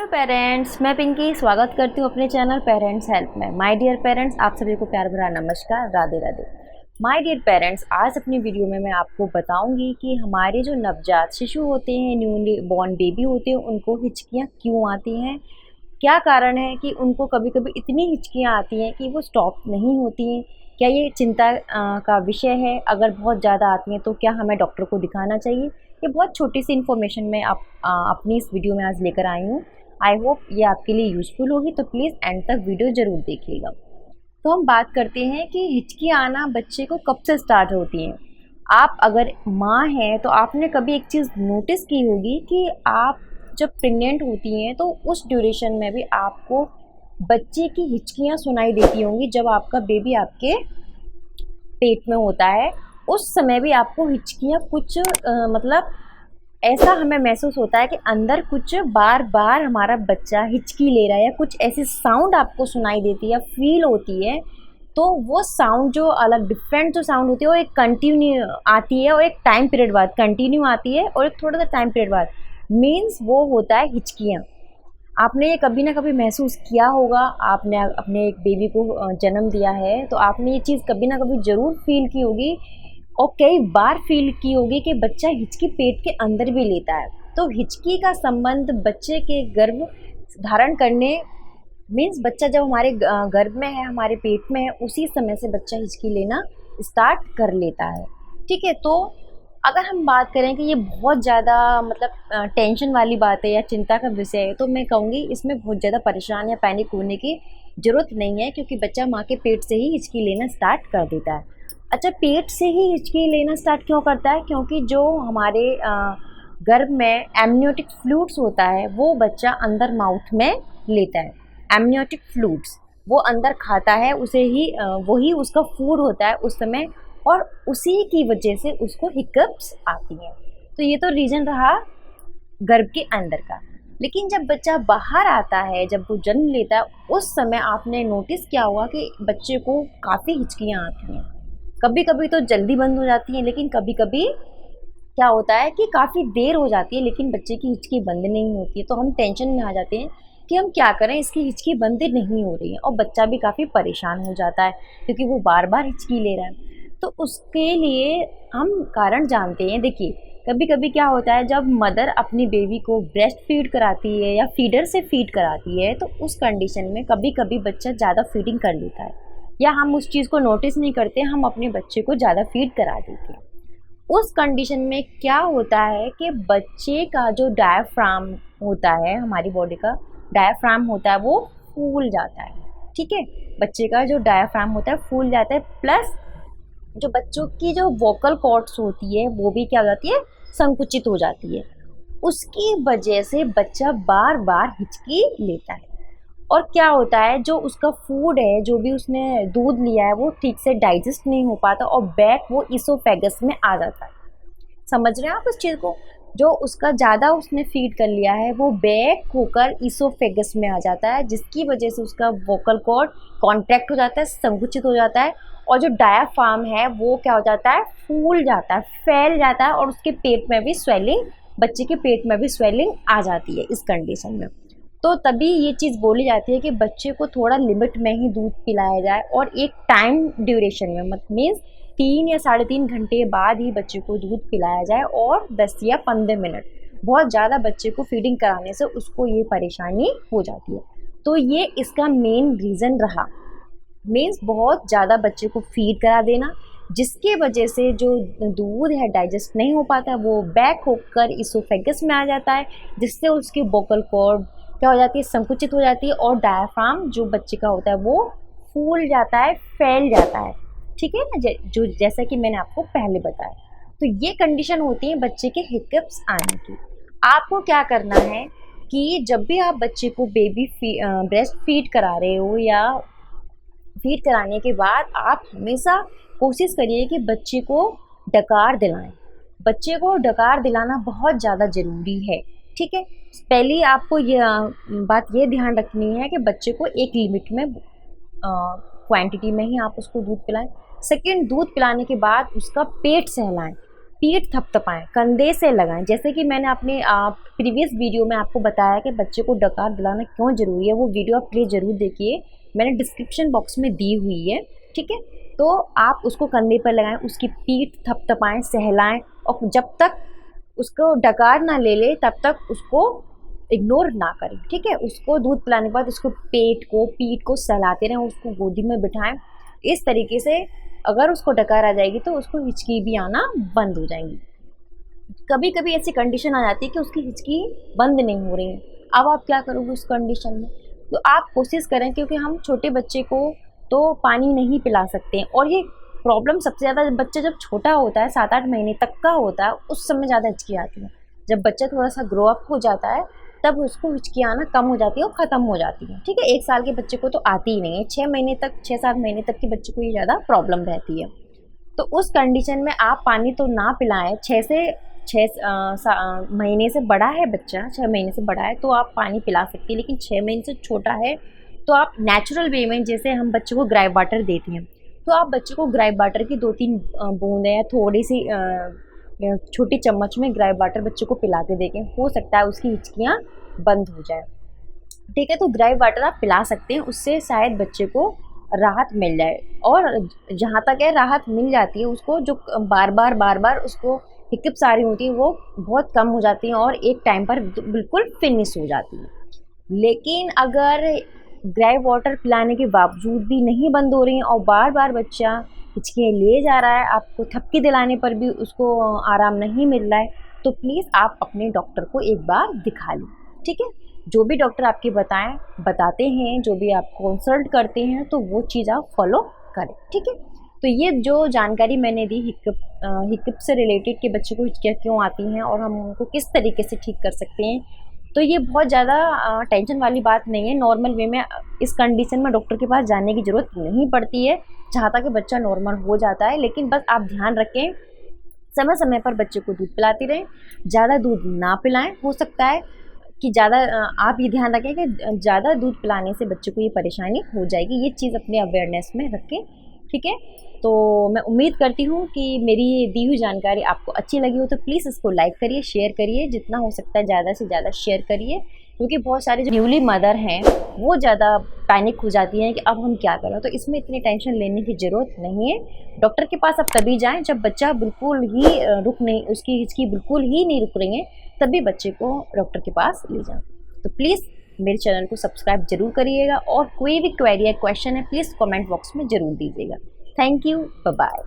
Hello parents, मैं पिंकी स्वागत करती हूँ अपने चैनल पेरेंट्स हेल्प में। माय डियर पेरेंट्स, आप सभी को प्यार भरा नमस्कार, Radhe Radhe. My dear parents, आज अपनी वीडियो में मैं आपको बताऊंगी कि हमारे जो नवजात शिशु होते हैं, न्यूली बॉर्न बेबी होते हैं, उनको हिचकियाँ क्यों आती हैं, क्या कारण है कि उनको कभी कभी इतनी हिचकियाँ आती हैं कि वो स्टॉप नहीं होती हैं। क्या ये चिंता का विषय है? अगर बहुत ज़्यादा आती हैं तो क्या हमें डॉक्टर को दिखाना चाहिए? ये बहुत छोटी सी इन्फॉर्मेशन मैं अपनी इस वीडियो में आज लेकर आई हूँ। आई होप ये आपके लिए यूज़फुल होगी, तो प्लीज़ एंड तक वीडियो ज़रूर देखिएगा। तो हम बात करते हैं कि हिचकी आना बच्चे को कब से स्टार्ट होती है। आप अगर माँ हैं तो आपने कभी एक चीज़ नोटिस की होगी कि आप जब प्रेग्नेंट होती हैं तो उस ड्यूरेशन में भी आपको बच्चे की हिचकियाँ सुनाई देती होंगी। जब आपका बेबी आपके पेट में होता है उस समय भी आपको हिचकियाँ कुछ मतलब ऐसा हमें महसूस होता है कि अंदर कुछ बार बार हमारा बच्चा हिचकी ले रहा है, या कुछ ऐसी साउंड आपको सुनाई देती है, फील होती है। तो वो साउंड जो अलग डिफरेंट जो साउंड होती है वो एक कंटिन्यू आती है और एक टाइम पीरियड बाद कंटिन्यू आती है और एक थोड़ा सा टाइम पीरियड बाद, मीन्स वो होता है हिचकियाँ। आपने ये कभी ना कभी महसूस किया होगा। आपने अपने एक बेबी को जन्म दिया है तो आपने ये चीज़ कभी ना कभी ज़रूर फील की होगी और कई बार फील की होगी कि बच्चा हिचकी पेट के अंदर भी लेता है। तो हिचकी का संबंध बच्चे के गर्भ धारण करने, मीन्स बच्चा जब हमारे गर्भ में है, हमारे पेट में है, उसी समय से बच्चा हिचकी लेना स्टार्ट कर लेता है। ठीक है, तो अगर हम बात करें कि ये बहुत ज़्यादा मतलब टेंशन वाली बात है या चिंता का विषय है, तो मैं कहूँगी इसमें बहुत ज़्यादा परेशान या पैनिक होने की ज़रूरत नहीं है, क्योंकि बच्चा माँ के पेट से ही हिचकी लेना स्टार्ट कर देता है। अच्छा, पेट से ही हिचकी लेना स्टार्ट क्यों करता है? क्योंकि जो हमारे गर्भ में एमनियोटिक फ्लूइड्स होता है वो बच्चा अंदर माउथ में लेता है। एमनियोटिक फ्लूइड्स वो अंदर खाता है, उसे ही वही उसका फूड होता है उस समय, और उसी की वजह से उसको हिकअप्स आती हैं। तो ये तो रीज़न रहा गर्भ के अंदर का। लेकिन जब बच्चा बाहर आता है, जब वो जन्म लेता है, उस समय आपने नोटिस किया होगा कि बच्चे को काफ़ी हिचकियाँ आती हैं। कभी कभी तो जल्दी बंद हो जाती हैं, लेकिन कभी कभी क्या होता है कि काफ़ी देर हो जाती है लेकिन बच्चे की हिचकी बंद नहीं होती है। तो हम टेंशन में आ जाते हैं कि हम क्या करें, इसकी हिचकी बंद नहीं हो रही है, और बच्चा भी काफ़ी परेशान हो जाता है क्योंकि वो बार बार हिचकी ले रहा है। तो उसके लिए हम कारण जानते हैं। देखिए, कभी कभी क्या होता है, जब मदर अपनी बेबी को ब्रेस्ट फीड कराती है या फीडर से फीड कराती है, तो उस कंडीशन में कभी कभी बच्चा ज़्यादा फीडिंग कर लेता है, या हम उस चीज़ को नोटिस नहीं करते, हम अपने बच्चे को ज़्यादा फीड करा देते हैं। उस कंडीशन में क्या होता है कि बच्चे का जो डायफ्राम होता है, हमारी बॉडी का डायफ्राम होता है, वो फूल जाता है। ठीक है, बच्चे का जो डायफ्राम होता है फूल जाता है, प्लस जो बच्चों की जो वोकल कॉर्ड्स होती है वो भी क्या हो जाती है, संकुचित हो जाती है। उसकी वजह से बच्चा बार बार हिचकी लेता है। और क्या होता है, जो उसका फूड है, जो भी उसने दूध लिया है, वो ठीक से डाइजेस्ट नहीं हो पाता और बैक वो इसोफेगस में आ जाता है। समझ रहे हैं आप इस चीज़ को? जो उसका ज़्यादा उसने फीड कर लिया है वो बैक होकर इसोफेगस में आ जाता है, जिसकी वजह से उसका वोकल कॉर्ड कॉन्ट्रैक्ट हो जाता है, संकुचित हो जाता है, और जो डायाफ्राम है वो क्या हो जाता है, फूल जाता है, फैल जाता है, और उसके पेट में भी स्वेलिंग, बच्चे के पेट में भी स्वेलिंग आ जाती है इस कंडीशन में। तो तभी ये चीज़ बोली जाती है कि बच्चे को थोड़ा लिमिट में ही दूध पिलाया जाए, और एक टाइम ड्यूरेशन में, मतलब मीन्स 3 या 3.5 घंटे बाद ही बच्चे को दूध पिलाया जाए, और 10 या 15 मिनट। बहुत ज़्यादा बच्चे को फीडिंग कराने से उसको ये परेशानी हो जाती है। तो ये इसका मेन रीज़न रहा, मीन्स बहुत ज़्यादा बच्चे को फीड करा देना, जिसके वजह से जो दूध है डाइजेस्ट नहीं हो पाता, वो बैक होकर इसोफेगस में आ जाता है, जिससे उसकी वोकल कॉर्ड क्या हो जाती है, संकुचित हो जाती है, और डायफ्राम जो बच्चे का होता है वो फूल जाता है, फैल जाता है। ठीक है ना, जो जैसा कि मैंने आपको पहले बताया। तो ये कंडीशन होती है बच्चे के हिकअप्स आने की। आपको क्या करना है कि जब भी आप बच्चे को बेबी ब्रेस्ट फीड करा रहे हो, या फीड कराने के बाद आप हमेशा कोशिश करिए कि बच्चे को डकार दिलाएं। बच्चे को डकार दिलाना बहुत ज़्यादा ज़रूरी है। ठीक है, पहले आपको ये ध्यान रखनी है कि बच्चे को एक लिमिट में क्वांटिटी में ही आप उसको दूध पिलाएं। सेकंड, दूध पिलाने के बाद उसका पेट सहलाएं। पीठ थपथपाएं, कंधे से लगाएं। जैसे कि मैंने अपने प्रीवियस वीडियो में आपको बताया कि बच्चे को डकार दिलाना क्यों ज़रूरी है, वो वीडियो आप प्लीज़ ज़रूर देखिए, मैंने डिस्क्रिप्शन बॉक्स में दी हुई है, ठीक है। तो आप उसको कंधे पर लगाएं, उसकी पीठ थपथपाएं, सहलाएं, और जब तक उसको डकार ना ले ले तब तक उसको इग्नोर ना करें, ठीक है। उसको दूध पिलाने के बाद उसको पीठ को सहलाते रहें, उसको गोदी में बिठाएं। इस तरीके से अगर उसको डकार आ जाएगी तो उसको हिचकी भी आना बंद हो जाएंगी। कभी कभी ऐसी कंडीशन आ जाती है कि उसकी हिचकी बंद नहीं हो रही है, अब आप क्या करोगे उस कंडीशन में? तो आप कोशिश करें, क्योंकि हम छोटे बच्चे को तो पानी नहीं पिला सकते हैं, और ये प्रॉब्लम सबसे ज़्यादा बच्चा जब छोटा होता है, 7-8 महीने तक का होता है, उस समय ज़्यादा हिचकी आती है। जब बच्चा थोड़ा सा ग्रो अप हो जाता है तब उसको हिचकी आना कम हो जाती है और ख़त्म हो जाती है, ठीक है। 1 साल के बच्चे को तो आती ही नहीं है, 6-7 महीने तक के बच्चे को ये ज़्यादा प्रॉब्लम रहती है। तो उस कंडीशन में आप पानी तो ना पिलाएं। 6 महीने से बड़ा है बच्चा, 6 महीने से बड़ा है तो आप पानी पिला सकते हैं, लेकिन 6 महीने से छोटा है तो आप नेचुरल वे में, जैसे हम बच्चे को ग्राइप वाटर देते हैं, तो आप बच्चे को ग्राइप वाटर की 2-3 बूंदें या थोड़ी सी छोटी चम्मच में ग्राइप वाटर बच्चे को पिला के देखें, हो सकता है उसकी हिचकियाँ बंद हो जाए, ठीक है। तो ग्राइप वाटर आप पिला सकते हैं, उससे शायद बच्चे को राहत मिल जाए। और जहाँ तक है राहत मिल जाती है उसको, जो बार बार उसको हिकअप्स आ रही होती है वो बहुत कम हो जाती हैं और एक टाइम पर बिल्कुल फिनिश हो जाती है। लेकिन अगर ग्राइप वाटर पिलाने के बावजूद भी नहीं बंद हो रही हैं और बार बार बच्चा हिचकियाँ ले जा रहा है, आपको थपकी दिलाने पर भी उसको आराम नहीं मिल रहा है, तो प्लीज़ आप अपने डॉक्टर को एक बार दिखा लें, ठीक है। जो भी डॉक्टर आपके बताते हैं, जो भी आप कंसल्ट करते हैं, तो वो चीज़ आप फॉलो करें, ठीक है। तो ये जो जानकारी मैंने दी हिकअप से रिलेटेड कि बच्चे को हिचकियाँ क्यों आती हैं और हम उनको किस तरीके से ठीक कर सकते हैं, तो ये बहुत ज़्यादा टेंशन वाली बात नहीं है। नॉर्मल वे में इस कंडीशन में डॉक्टर के पास जाने की ज़रूरत नहीं पड़ती है, जहाँ तक कि बच्चा नॉर्मल हो जाता है। लेकिन बस आप ध्यान रखें, समय समय पर बच्चे को दूध पिलाती रहें, ज़्यादा दूध ना पिलाएं। हो सकता है कि आप ये ध्यान रखें कि ज़्यादा दूध पिलाने से बच्चे को ये परेशानी हो जाएगी, ये चीज़ अपने अवेयरनेस में रखें, ठीक है। तो मैं उम्मीद करती हूँ कि मेरी ये दी हुई जानकारी आपको अच्छी लगी हो, तो प्लीज़ इसको लाइक करिए, शेयर करिए, जितना हो सकता है ज़्यादा से ज़्यादा शेयर करिए, क्योंकि बहुत सारे जो न्यूली मदर हैं वो ज़्यादा पैनिक हो जाती हैं कि अब हम क्या करें। तो इसमें इतनी टेंशन लेने की ज़रूरत नहीं है। डॉक्टर के पास आप तभी जाएँ जब बच्चा बिल्कुल ही उसकी हिचकी बिल्कुल ही नहीं रुक रही है, तभी बच्चे को डॉक्टर के पास ले जाएं। तो प्लीज़ मेरे चैनल को सब्सक्राइब जरूर करिएगा, और कोई भी क्वेरी या क्वेश्चन है प्लीज़ कमेंट बॉक्स में ज़रूर दीजिएगा। Thank you, bye bye.